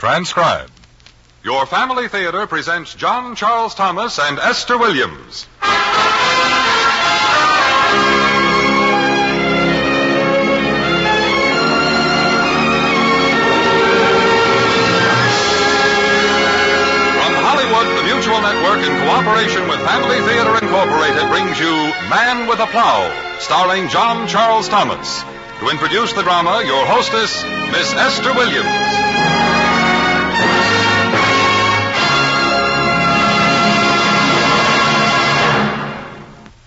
transcribed. Your Family Theater presents John Charles Thomas and Esther Williams. The Mutual Network, in cooperation with Family Theater Incorporated, brings you Man with a Plow, starring John Charles Thomas. To introduce the drama, your hostess, Miss Esther Williams.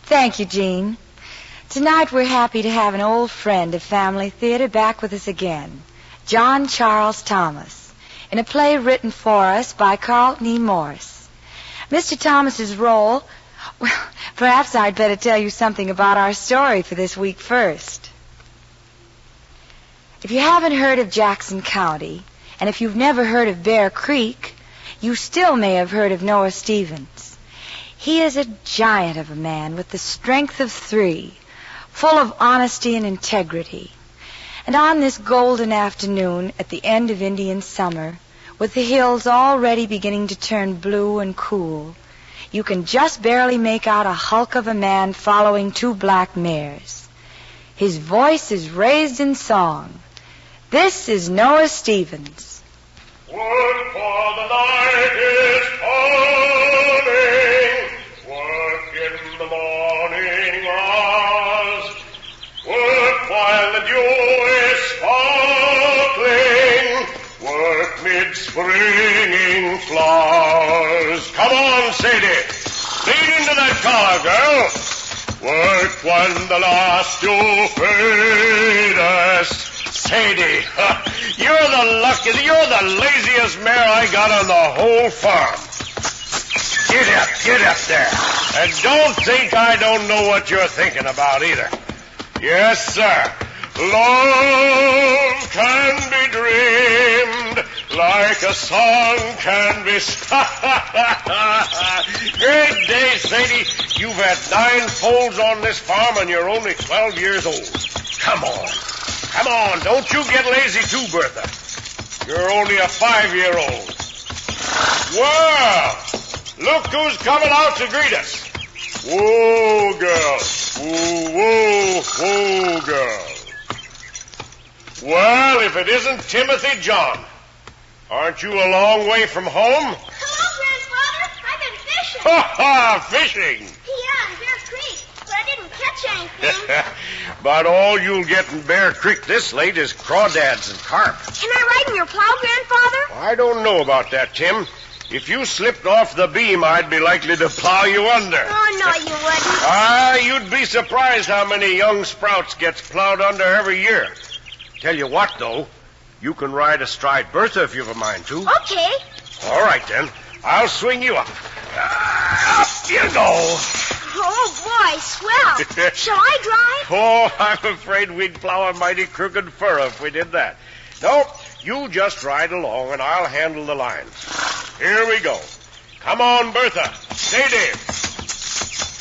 Thank you, Jean. Tonight we're happy to have an old friend of Family Theater back with us again, John Charles Thomas, in a play written for us by Carlton E. Morse. Mr. Thomas's role, well, perhaps I'd better tell you something about our story for this week first. If you haven't heard of Jackson County, and if you've never heard of Bear Creek, you still may have heard of Noah Stevens. He is a giant of a man with the strength of 3, full of honesty and integrity. And on this golden afternoon at the end of Indian summer, with the hills already beginning to turn blue and cool, you can just barely make out a hulk of a man following 2 black mares. His voice is raised in song. This is Noah Stevens. Work for the night is falling, work in the morning hours, work while the dew is sparkling, work mid-springing flowers. Come on, Sadie. Lead into that car, girl. Work when the last dew fadest. Sadie, you're the laziest mare I got on the whole farm. Get up there. And don't think I don't know what you're thinking about either. Yes, sir. Love can be dreamed like a song can be sung. Great day, Sadie. You've had 9 foals on this farm and you're only 12 years old. Come on, don't you get lazy too, Bertha. You're only a 5-year-old. Well, look who's coming out to greet us. Whoa, girl. Whoa, girl. Well, if it isn't Timothy John. Aren't you a long way from home? Hello, Grandfather. I've been fishing. Ha! Fishing. Yeah, in Bear Creek, but I didn't catch anything. But all you'll get in Bear Creek this late is crawdads and carp. Can I ride in your plow, Grandfather? I don't know about that, Tim. If you slipped off the beam, I'd be likely to plow you under. Oh, no, you wouldn't. You'd be surprised how many young sprouts gets plowed under every year. Tell you what, though, you can ride astride Bertha if you've a mind to. Okay. All right, then. I'll swing you up. Up you go. Oh, boy, swell. Shall I drive? Oh, I'm afraid we'd plow a mighty crooked furrow if we did that. No, you just ride along, and I'll handle the lines. Here we go. Come on, Bertha. Sadie.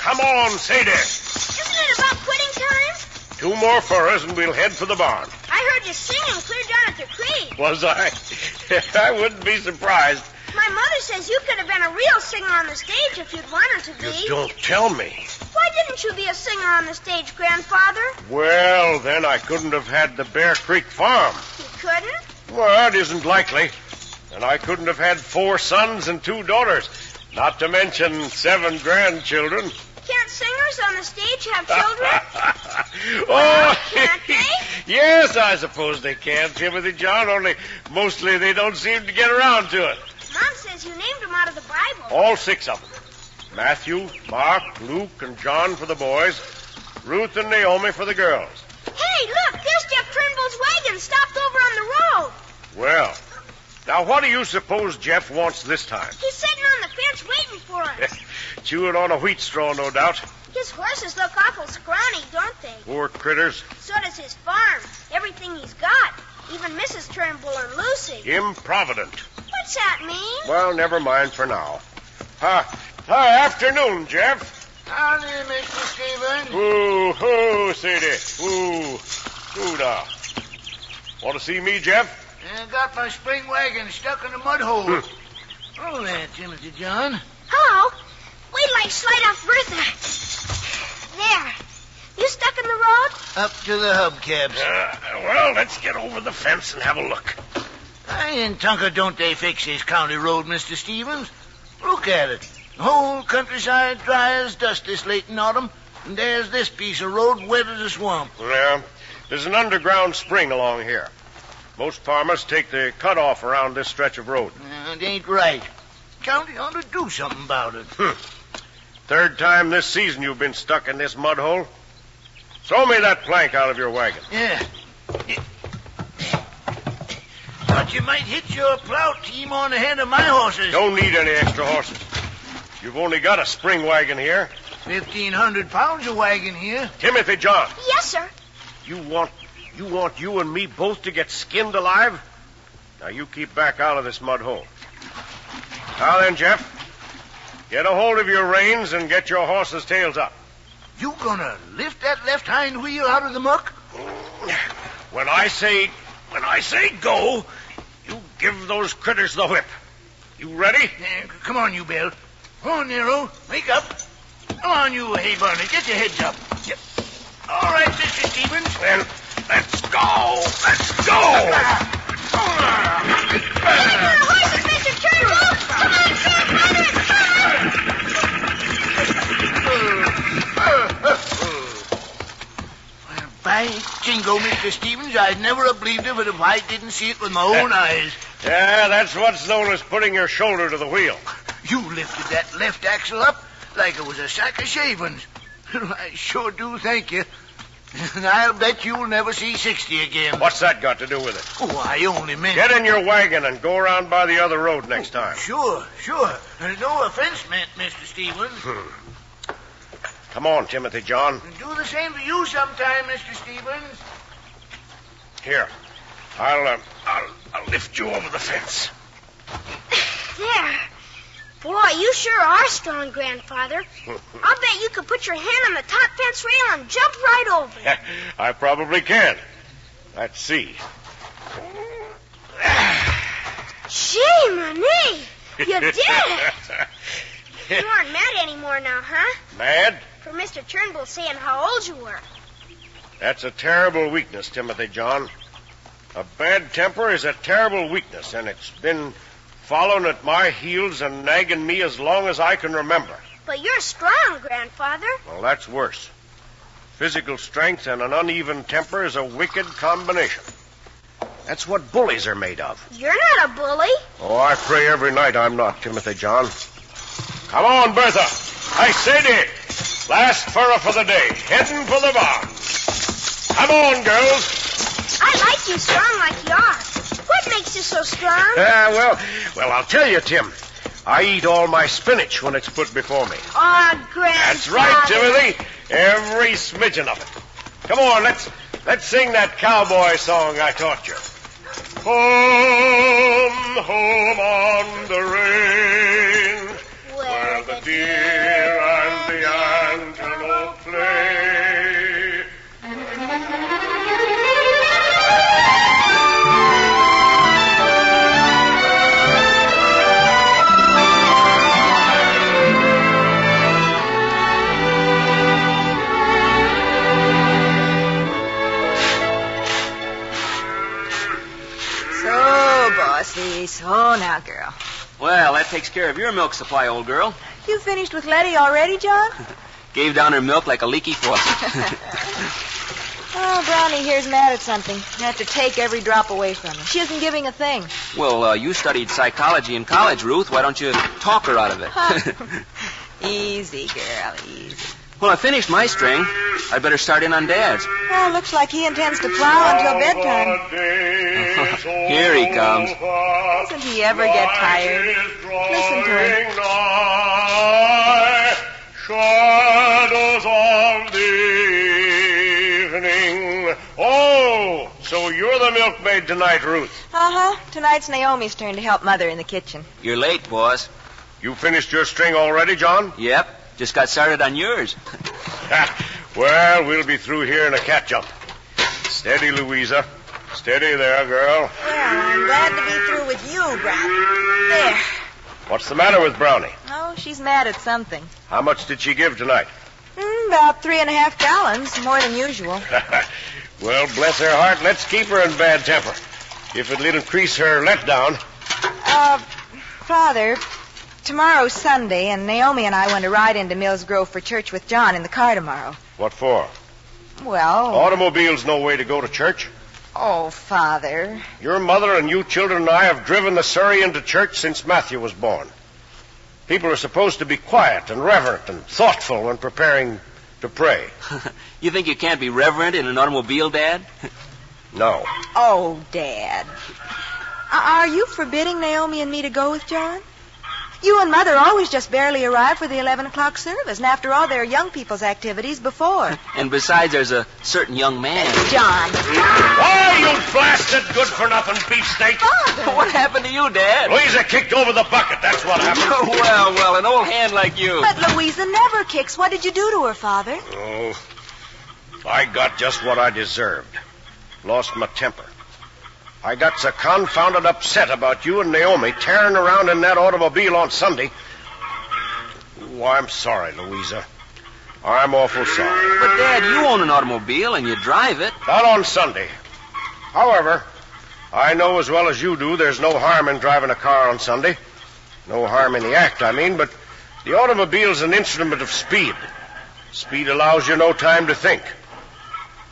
Come on, Sadie. Isn't it about quitting time? 2 more furrows, and we'll head for the barn. I heard you singing clear down at the creek. Was I? I wouldn't be surprised. My mother says you could have been a real singer on the stage if you'd wanted to be. You don't tell me. Why didn't you be a singer on the stage, Grandfather? Well, then I couldn't have had the Bear Creek farm. You couldn't? Well, it isn't likely. And I couldn't have had 4 sons and 2 daughters, not to mention 7 grandchildren. Can't singers on the stage have children? Oh, can't they? Yes, I suppose they can, Timothy John, only mostly they don't seem to get around to it. Mom says you named them out of the Bible. All 6 of them. Matthew, Mark, Luke, and John for the boys, Ruth and Naomi for the girls. Hey, look, there's Jeff Turnbull's wagon stopped over on the road. Well, now what do you suppose Jeff wants this time? He's sitting on the fence waiting for us. Chewing on a wheat straw, no doubt. His horses look awful scrawny, don't they? Poor critters. So does his farm. Everything he's got. Even Mrs. Turnbull and Lucy. Improvident. What's that mean? Well, never mind for now. Afternoon, Jeff. Howdy, Mr. Stevens. Ooh, Sadie. Ooh now. Want to see me, Jeff? I got my spring wagon stuck in a mud hole. Oh, there, Timothy John. Hello. Wait till I slide off Bertha. There. You stuck in the road? Up to the hubcaps. Well, let's get over the fence and have a look. In Tonka don't they fix this county road, Mr. Stevens? Look at it. The whole countryside dry as dust this late in autumn, and there's this piece of road wet as a swamp. Yeah, there's an underground spring along here. Most farmers take the cutoff around this stretch of road. It ain't right. County ought to do something about it. Third time this season you've been stuck in this mud hole. Throw me that plank out of your wagon. Yeah. Thought you might hit your plow team on the head of my horses. Don't need any extra horses. You've only got a spring wagon here. 1,500 pounds a wagon here. Timothy John. Yes, sir. You want you and me both to get skinned alive? Now you keep back out of this mud hole. Now then, Jeff, get a hold of your reins and get your horses' tails up. You gonna lift that left hind wheel out of the muck? When I say go, you give those critters the whip. You ready? Come on, you Bill. Come on, Nero. Wake up. Come on, you hay burner. Get your heads up. Yep. All right, Mr. Stevens. Then let's go. Let's go. Horses, Mr. Turnbull. Come on, By jingo, Mr. Stevens, I'd never have believed it if I didn't see it with my own eyes. Yeah, that's what's known as putting your shoulder to the wheel. You lifted that left axle up like it was a sack of shavings. I sure do thank you. And I'll bet you'll never see 60 again. What's that got to do with it? Oh, I only meant... Get in your wagon and go around by the other road next time. Sure. No offense meant, Mr. Stevens. Come on, Timothy John. Do the same for you sometime, Mr. Stevens. Here, I'll lift you over the fence. There. Boy, you sure are strong, Grandfather. I'll bet you could put your hand on the top fence rail and jump right over it. I probably can. Let's see. Gee, Marie, you did it. You aren't mad anymore now, huh? Mad? For Mr. Turnbull saying how old you were. That's a terrible weakness, Timothy John. A bad temper is a terrible weakness, and it's been following at my heels and nagging me as long as I can remember. But you're strong, Grandfather. Well, that's worse. Physical strength and an uneven temper is a wicked combination. That's what bullies are made of. You're not a bully. Oh, I pray every night I'm not, Timothy John. Come on, Bertha. I said it. Last furrow for the day. Heading for the barn. Come on, girls. I like you strong like you are. What makes you so strong? Well, I'll tell you, Tim. I eat all my spinach when it's put before me. Oh, Grandfather. That's right, Timothy. Every smidgen of it. Come on, let's sing that cowboy song I taught you. Home, home on the range, where the deer and the antelope play. So now, girl. Well, that takes care of your milk supply, old girl. You finished with Letty already, John? Gave down her milk like a leaky faucet. Oh, Brownie here's mad at something. You have to take every drop away from her. She isn't giving a thing. Well, you studied psychology in college, Ruth. Why don't you talk her out of it? Easy, girl, easy. Well, I finished my string. I'd better start in on Dad's. Well, looks like he intends to plow until bedtime. Here he comes. Doesn't he ever get tired? Listen to him. Shadows of the evening. Oh, so you're the milkmaid tonight, Ruth. Uh-huh. Tonight's Naomi's turn to help Mother in the kitchen. You're late, boss. You finished your string already, John? Yep. Just got started on yours. Well, we'll be through here in a cat jump. Steady, Louisa. Steady there, girl. Well, I'm glad to be through with you, Brownie. There. What's the matter with Brownie? Oh, she's mad at something. How much did she give tonight? About 3.5 gallons, more than usual. Well, bless her heart, let's keep her in bad temper. If it'll increase her letdown. Father, tomorrow's Sunday, and Naomi and I want to ride into Mills Grove for church with John in the car tomorrow. What for? Well... Automobile's no way to go to church. Oh, Father. Your mother and you children and I have driven the surrey into church since Matthew was born. People are supposed to be quiet and reverent and thoughtful when preparing to pray. You think you can't be reverent in an automobile, Dad? No. Oh, Dad. Are you forbidding Naomi and me to go with John? You and Mother always just barely arrive for the 11 o'clock service, and after all, there are young people's activities before. And besides, there's a certain young man. John. Why, you blasted good-for-nothing beefsteak! Father! What happened to you, Dad? Louisa kicked over the bucket, that's what happened. Oh, well, an old hand like you. But Louisa never kicks. What did you do to her, Father? Oh, I got just what I deserved. Lost my temper. I got so confounded upset about you and Naomi tearing around in that automobile on Sunday. Oh, I'm sorry, Louisa. I'm awful sorry. But, Dad, you own an automobile and you drive it. Not on Sunday. However, I know as well as you do there's no harm in driving a car on Sunday. No harm in the act, I mean, but the automobile's an instrument of speed. Speed allows you no time to think.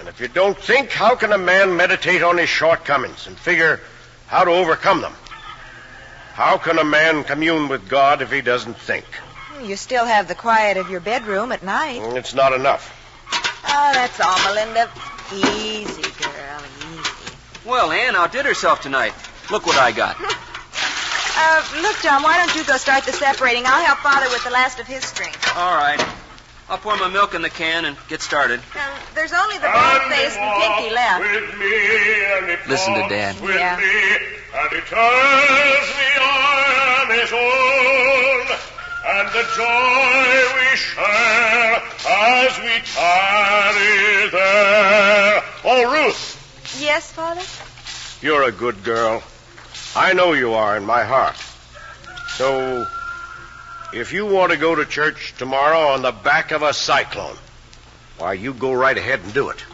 And if you don't think, how can a man meditate on his shortcomings and figure how to overcome them? How can a man commune with God if he doesn't think? You still have the quiet of your bedroom at night. It's not enough. Oh, that's all, Melinda. Easy, girl, easy. Well, Ann outdid herself tonight. Look what I got. Look, John, why don't you go start the separating? I'll help Father with the last of his string. All right. I'll pour my milk in the can and get started. There's only the bald-faced and Pinky left. Listen to Dad. Yeah. And he turns me on his own, and the joy we share as we tarry there. Oh, Ruth. Yes, Father? You're a good girl. I know you are in my heart. So, if you want to go to church tomorrow on the back of a cyclone, why, you go right ahead and do it.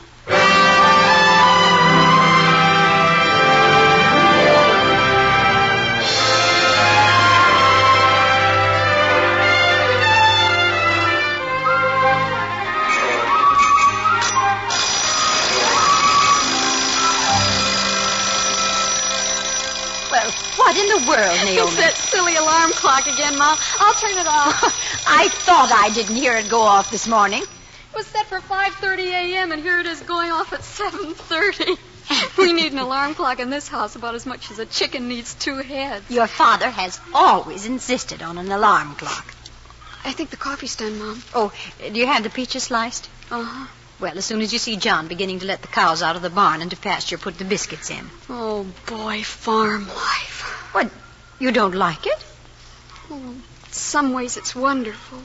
What in the world, Naomi? It's that silly alarm clock again, Mom. I'll turn it off. I thought I didn't hear it go off this morning. It was set for 5:30 a.m., and here it is going off at 7:30. We need an alarm clock in this house about as much as a chicken needs 2 heads. Your father has always insisted on an alarm clock. I think the coffee's done, Mom. Oh, do you have the peaches sliced? Uh-huh. Well, as soon as you see John beginning to let the cows out of the barn into pasture, put the biscuits in. Oh, boy, farm life. What, you don't like it? Oh, in some ways it's wonderful.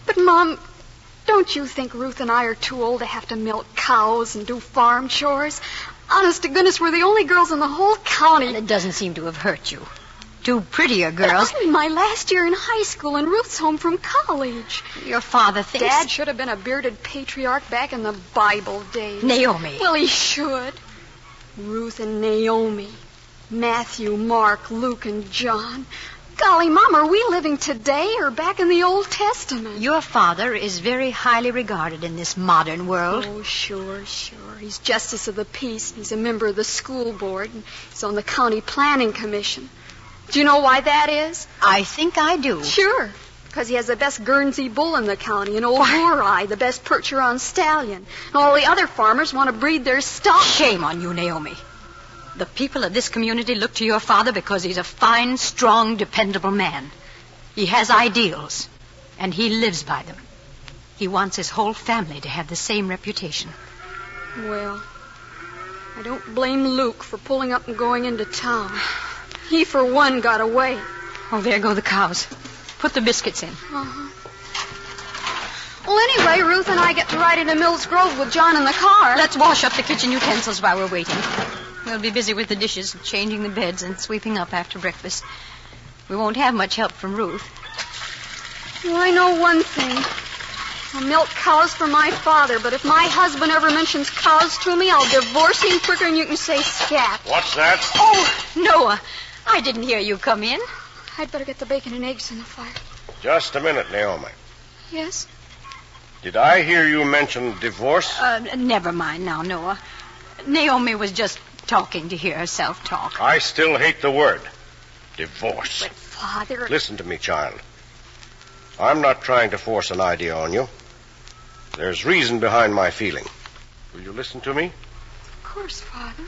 But, Mom, don't you think Ruth and I are too old to have to milk cows and do farm chores? Honest to goodness, we're the only girls in the whole county. Well, it doesn't seem to have hurt you. Two prettier girls. It's my last year in high school, and Ruth's home from college. Your father thinks... Dad should have been a bearded patriarch back in the Bible days. Naomi. Well, he should. Ruth and Naomi. Matthew, Mark, Luke, and John. Golly, Mom, are we living today or back in the Old Testament? Your father is very highly regarded in this modern world. Oh, sure. He's Justice of the Peace. He's a member of the school board. And he's on the County Planning Commission. Do you know why that is? I think I do. Sure. Because he has the best Guernsey bull in the county, and old Wureye, the best Percheron stallion. And all the other farmers want to breed their stock. Shame on you, Naomi. The people of this community look to your father because he's a fine, strong, dependable man. He has ideals, and he lives by them. He wants his whole family to have the same reputation. Well, I don't blame Luke for pulling up and going into town. He, for one, got away. Oh, there go the cows. Put the biscuits in. Uh-huh. Well, anyway, Ruth and I get to ride into Mills Grove with John in the car. Let's wash up the kitchen utensils while we're waiting. We'll be busy with the dishes, changing the beds, and sweeping up after breakfast. We won't have much help from Ruth. Well, I know one thing. I'll milk cows for my father, but if my husband ever mentions cows to me, I'll divorce him quicker than you can say scat. What's that? Oh, Noah, I didn't hear you come in. I'd better get the bacon and eggs in the fire. Just a minute, Naomi. Yes? Did I hear you mention divorce? Never mind now, Noah. Naomi was just talking to hear herself talk. I still hate the word. Divorce. But, Father... Listen to me, child. I'm not trying to force an idea on you. There's reason behind my feeling. Will you listen to me? Of course, Father.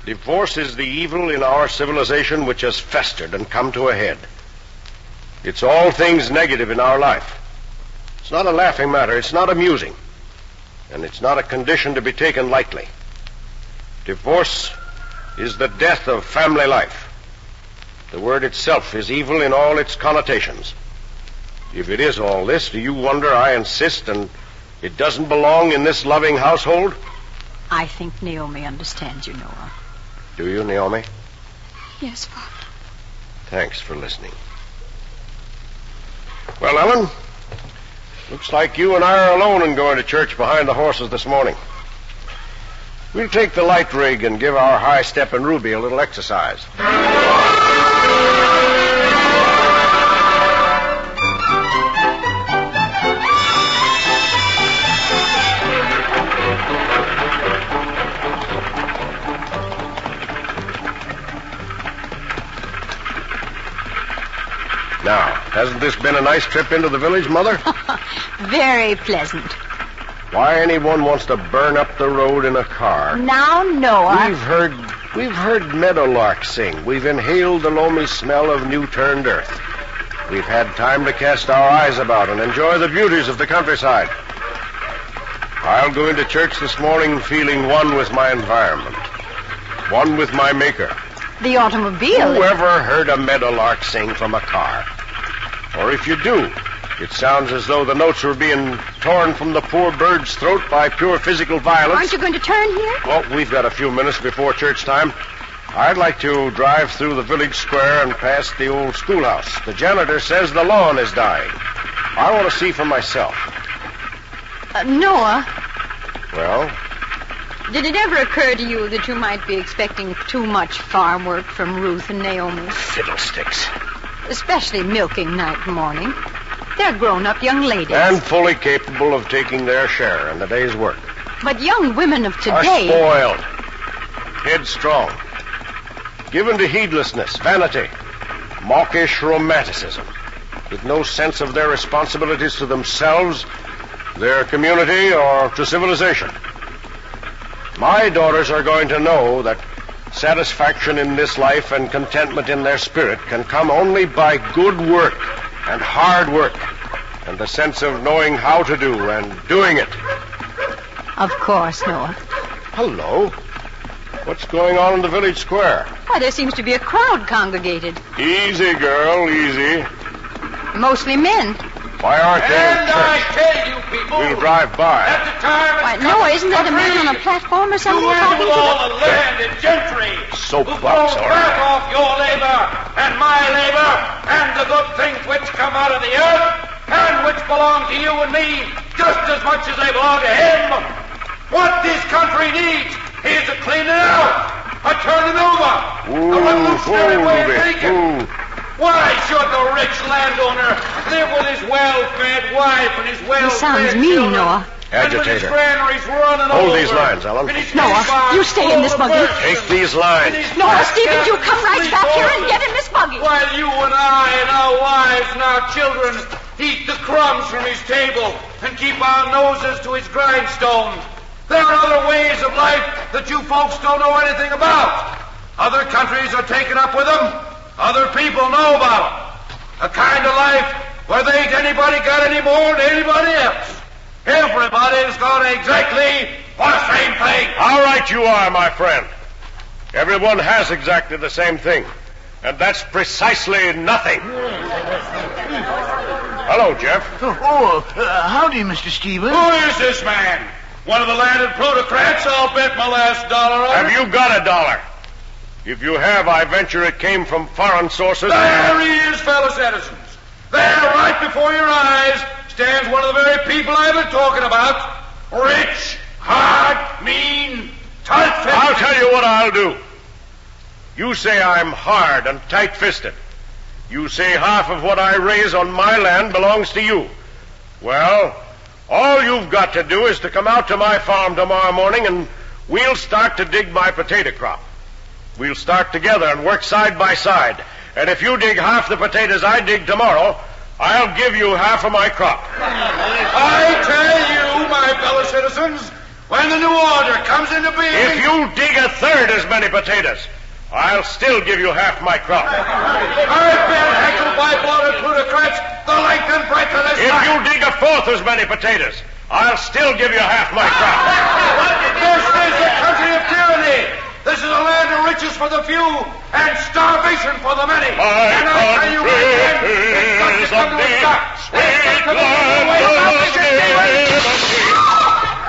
Divorce is the evil in our civilization which has festered and come to a head. It's all things negative in our life. It's not a laughing matter. It's not amusing. And it's not a condition to be taken lightly. Divorce is the death of family life. The word itself is evil in all its connotations. If it is all this, do you wonder I insist and it doesn't belong in this loving household? I think Naomi understands you, Noah. Do you, Naomi? Yes, Father. Thanks for listening. Well, Ellen, looks like you and I are alone in going to church behind the horses this morning. We'll take the light rig and give our high-stepping Ruby a little exercise. Now, hasn't this been a nice trip into the village, Mother? Very pleasant. Why anyone wants to burn up the road in a car? Now, Noah. We've heard meadowlarks sing. We've inhaled the loamy smell of new-turned earth. We've had time to cast our eyes about and enjoy the beauties of the countryside. I'll go into church this morning feeling one with my environment, one with my maker. The automobile... Whoever heard a meadowlark sing from a car? Or if you do, it sounds as though the notes were being torn from the poor bird's throat by pure physical violence. Aren't you going to turn here? Well, we've got a few minutes before church time. I'd like to drive through the village square and past the old schoolhouse. The janitor says the lawn is dying. I want to see for myself. Noah, Well, did it ever occur to you that you might be expecting too much farm work from Ruth and Naomi? fiddlesticks. Especially milking night and morning. They're grown-up young ladies. And fully capable of taking their share in the day's work. But young women of Are today... spoiled, headstrong, given to heedlessness, vanity, mawkish romanticism, with no sense of their responsibilities to themselves, their community, or to civilization. My daughters are going to know that satisfaction in this life and contentment in their spirit can come only by good work and hard work and the sense of knowing how to do and doing it. Of course, Noah. Hello. What's going on in the village square? Why, there seems to be a crowd congregated. Easy, girl, easy. Mostly men. Why aren't they in And I church? tell you people, We'll drive by. at the time Why, Noah, isn't that a man on a platform or something who talking to all them? the land and gentry, Soapbox, who throw all back right. off your labor and my labor and the good things which come out of the earth and which belong to you and me just as much as they belong to him. What this country needs is a cleaning out, a turning over, a revolutionary way of thinking. Why should the rich landowner live with his well-fed wife and his well-fed sounds mean, children? Noah. And with his Agitator. granaries running Hold over? these lines, Ellen. And his Noah, hay-barns you stay in this full of buggy. birds. Take these lines. And his Noah, fat Stevens, you cats come right sleep back here and over. get in this buggy. While you and I and our wives and our children eat the crumbs from his table and keep our noses to his grindstone. There are other ways of life that you folks don't know anything about. Other countries are taken up with them. Other people know about them. A kind of life where there ain't anybody got any more than anybody else. Everybody's got exactly the same thing. How right you are, my friend. Everyone has exactly the same thing. And that's precisely nothing. Hello, Jeff. Howdy, Mr. Stevens. Who is this man? One of the landed plutocrats? I'll bet my last dollar on Have it. you got a dollar? If you have, I venture it came from foreign sources. There he is, fellow citizens. There, right before your eyes, stands one of the very people I've been talking about. Rich, hard, mean, tight-fisted. I'll tell you what I'll do. You say I'm hard and tight-fisted. You say half of what I raise on my land belongs to you. Well, all you've got to do is to come out to my farm tomorrow morning and we'll start to dig my potato crop. We'll start together and work side by side. And if you dig half the potatoes I dig tomorrow, I'll give you half of my crop. I tell you, my fellow citizens, when the new order comes into being... If you dig a third as many potatoes, I'll still give you half my crop. I've been heckled by bloated plutocrats the length and breadth of this If land. you dig a fourth as many potatoes, I'll still give you half my crop. This is the country of tyranny. This is a land of riches for the few and starvation for the many. And I tell you, my friend, it's got to come to a stop. It's got to come to a way about Mr. Stevens.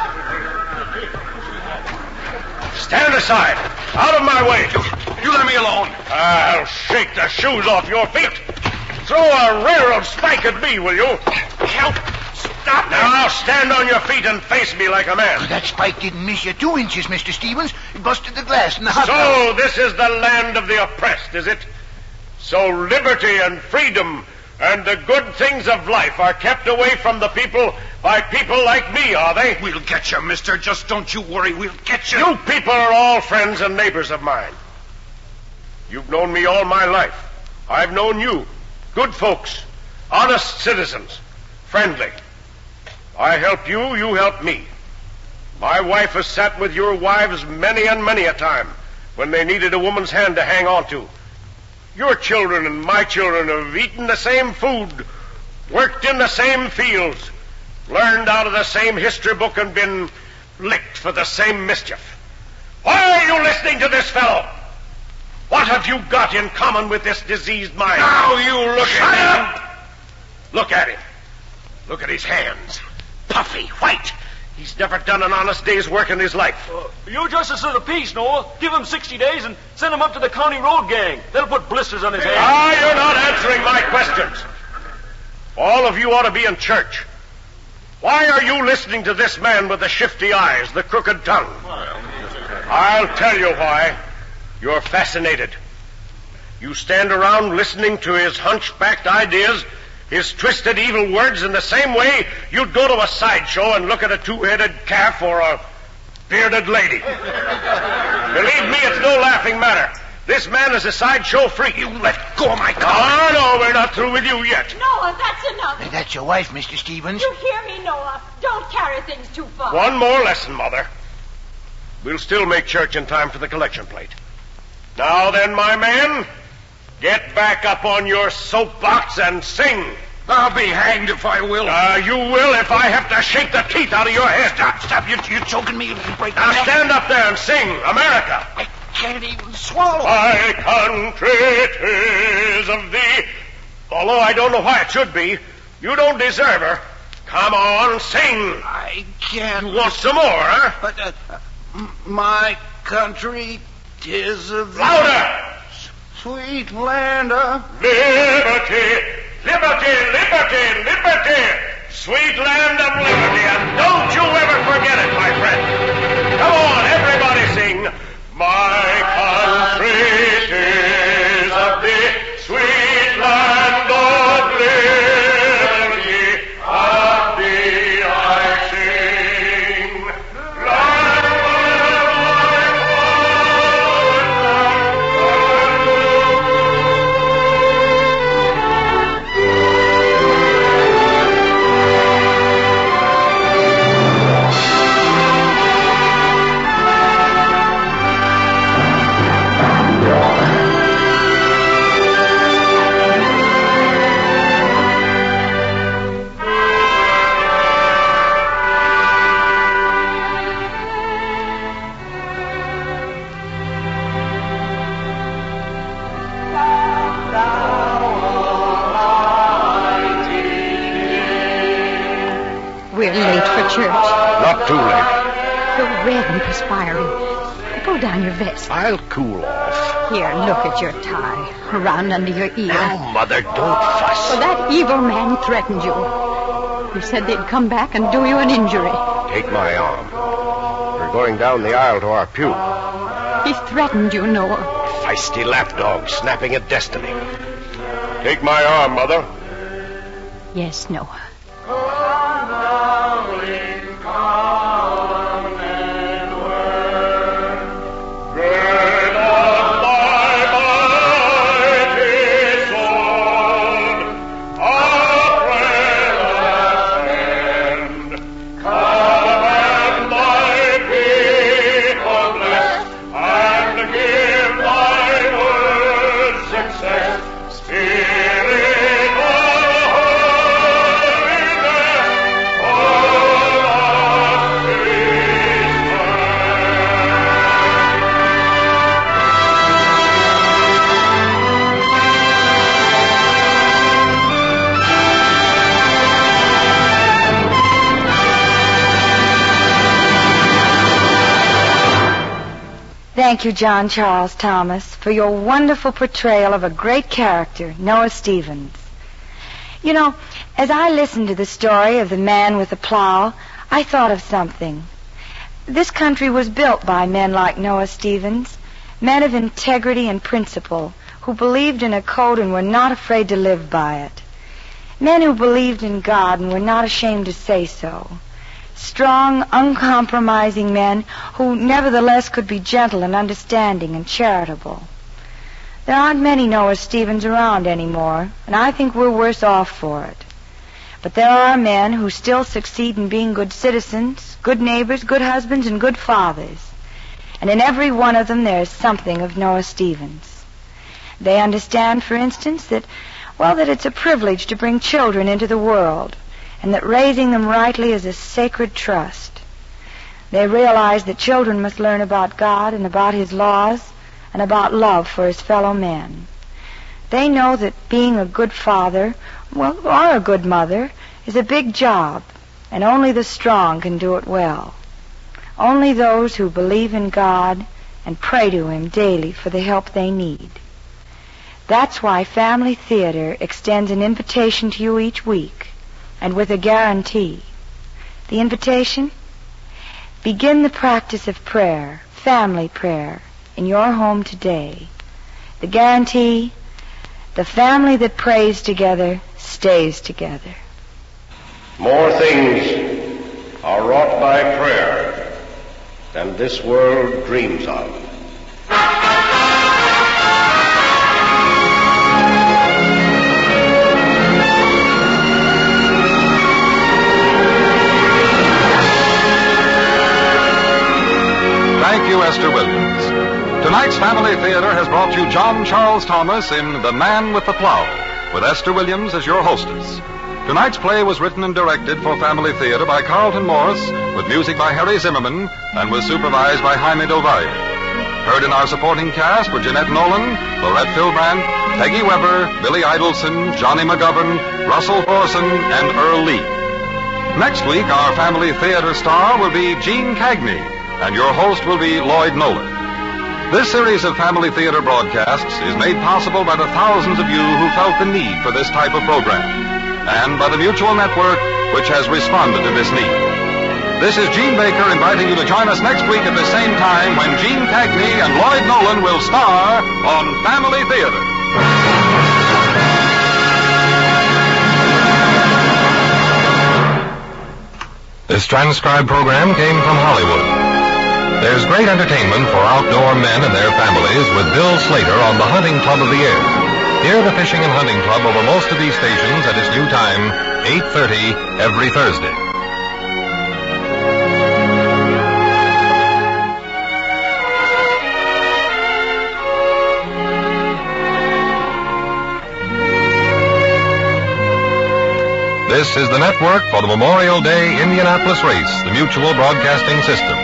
Stand aside. Out of my way. You let me alone. I'll shake the shoes off your feet. Throw a railroad spike at me, will you? Help. Stop Now stand on your feet and face me like a man. That spike didn't miss you 2 inches, Mr. Stevens. It busted the glass in the hot house. So this is the land of the oppressed, is it? So liberty and freedom and the good things of life are kept away from the people by people like me, are they? We'll get you, mister. Just don't you worry. We'll get you. You people are all friends and neighbors of mine. You've known me all my life. I've known you. Good folks. Honest citizens. Friendly. I help you, you help me. My wife has sat with your wives many and many a time when they needed a woman's hand to hang on to. Your children and my children have eaten the same food, worked in the same fields, learned out of the same history book and been licked for the same mischief. Why are you listening to this fellow? What have you got in common with this diseased mind? Now you look Shut at up! Look at him. Look at his hands. Puffy, white. He's never done an honest day's work in his life. You justice of the peace, Noah. Give him 60 days and send him up to the county road gang. They'll put blisters on his head. You're not answering my questions. All of you ought to be in church. Why are you listening to this man with the shifty eyes, the crooked tongue? I'll tell you why. You're fascinated. You stand around listening to his hunchbacked ideas, his twisted evil words in the same way you'd go to a sideshow and look at a two-headed calf or a bearded lady. Believe me, it's no laughing matter. This man is a sideshow freak. You let go of my car. No, we're not through with you yet. Noah, that's enough. That's your wife, Mr. Stevens. You hear me, Noah? Don't carry things too far. One more lesson, Mother. We'll still make church in time for the collection plate. Now then, my man, get back up on your soapbox and sing. I'll be hanged if I will. You will if I have to shake the teeth out of your head. Stop. You're choking me. You'll break Now my neck. stand up there and sing, America. I can't even swallow. My country 'tis of thee. Although I don't know why it should be. You don't deserve her. Come on, sing. I can't. You want some more, huh? But my country 'tis of thee. Louder! Sweet land of Liberty, liberty, liberty, liberty. Sweet land of liberty. And don't you ever forget it, my friend. Come on, everybody sing. My country 'tis of thee. Sweet land of liberty. Of thee I sing. Land of we're late for church. Not too late. You're red and perspiring. Pull down your vest. I'll cool off. Here, look at your tie. Around under your ear. Now, Mother, don't fuss. Well, that evil man threatened you. He said they'd come back and do you an injury. Take my arm. We're going down the aisle to our pew. He threatened you, Noah. Feisty lapdog snapping at destiny. Take my arm, Mother. Yes, Noah. Thank you, John Charles Thomas, for your wonderful portrayal of a great character, Noah Stevens. You know, as I listened to the story of the man with the plow, I thought of something. This country was built by men like Noah Stevens, men of integrity and principle, who believed in a code and were not afraid to live by it. Men who believed in God and were not ashamed to say so. Strong, uncompromising men who nevertheless could be gentle and understanding and charitable. There aren't many Noah Stevens around anymore, and I think we're worse off for it. But there are men who still succeed in being good citizens, good neighbors, good husbands, and good fathers. And in every one of them there is something of Noah Stevens. They understand, for instance, that it's a privilege to bring children into the world, and that raising them rightly is a sacred trust. They realize that children must learn about God and about His laws and about love for His fellow men. They know that being a good father, or a good mother, is a big job, and only the strong can do it well. Only those who believe in God and pray to Him daily for the help they need. That's why Family Theater extends an invitation to you each week, and with a guarantee. The invitation? Begin the practice of prayer, family prayer, in your home today. The guarantee? The family that prays together stays together. More things are wrought by prayer than this world dreams of. Thank you, Esther Williams. Tonight's Family Theater has brought you John Charles Thomas in The Man with the Plow, with Esther Williams as your hostess. Tonight's play was written and directed for Family Theater by Carlton Morris, with music by Harry Zimmerman, and was supervised by Jaime Del Valle. Heard in our supporting cast were Jeanette Nolan, Lorette Philbrand, Peggy Weber, Billy Idelson, Johnny McGovern, Russell Thorson, and Earl Lee. Next week, our Family Theater star will be Gene Cagney, and your host will be Lloyd Nolan. This series of Family Theater broadcasts is made possible by the thousands of you who felt the need for this type of program, and by the Mutual Network, which has responded to this need. This is Gene Baker inviting you to join us next week at the same time when Gene Cagney and Lloyd Nolan will star on Family Theater. This transcribed program came from Hollywood. There's great entertainment for outdoor men and their families with Bill Slater on the Hunting Club of the Air. Hear the Fishing and Hunting Club over most of these stations at its new time, 8:30 every Thursday. This is the network for the Memorial Day Indianapolis race, the Mutual Broadcasting System.